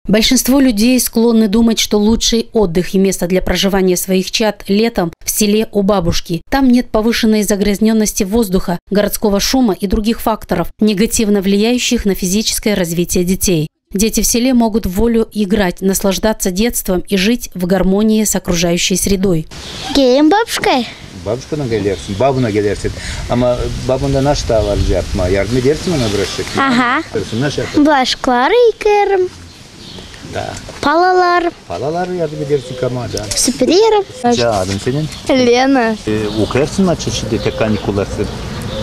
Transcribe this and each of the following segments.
Большинство людей склонны думать, что лучший отдых и место для проживания своих чад летом в селе у бабушки. Там нет повышенной загрязненности воздуха, городского шума и других факторов, негативно влияющих на физическое развитие детей. Дети в селе могут в волю играть, наслаждаться детством и жить в гармонии с окружающей средой. Gelin babuşka. Babuşkana gelirsin, babuna gelirsin. Ama babunda nasıl davranış yapma? Yardım edersin ona bırakacak. Aha. Nasıl yapar? Bulaşıkları yıkarım. Da. Palalar yardım edersin kamada. süpürüyorum. Adın senin? Лена. Okuyarsın mı çeşitli каникулларсın?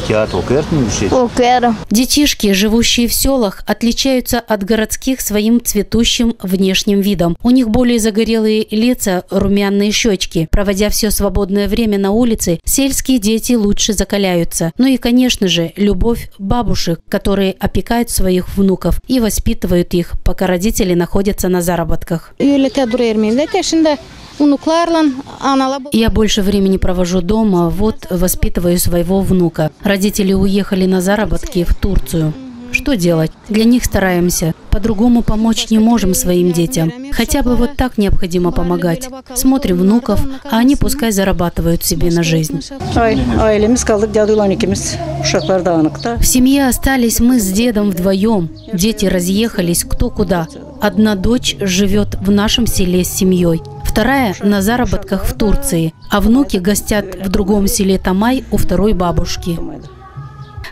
Театр okuyarsın bir şey? Okuyorum. Детишки, живущие в селах, отличаются от городских своим цветущим внешним видом. У них более загорелые лица, румяные щечки. Проводя все свободное время на улице, сельские дети лучше закаляются. Ну и, конечно же, любовь бабушек, которые опекают своих внуков и воспитывают их, пока родители находятся на заработках. Я больше времени провожу дома, вот воспитываю своего внука. Родители уехали на заработки в Турцию. Что делать? Для них стараемся. По-другому помочь не можем своим детям. Хотя бы вот так необходимо помогать. Смотрим внуков, а они пускай зарабатывают себе на жизнь. В семье остались мы с дедом вдвоем. Дети разъехались кто куда. Одна дочь живет в нашем селе с семьей. Вторая на заработках в Турции, а внуки гостят в другом селе Тамай у второй бабушки.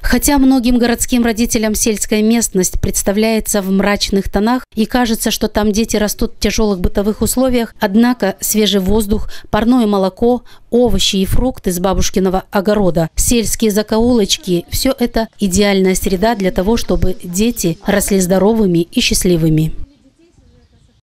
Хотя многим городским родителям сельская местность представляется в мрачных тонах и кажется, что там дети растут в тяжелых бытовых условиях, однако свежий воздух, парное молоко, овощи и фрукты с бабушкиного огорода, сельские закоулочки – все это идеальная среда для того, чтобы дети росли здоровыми и счастливыми.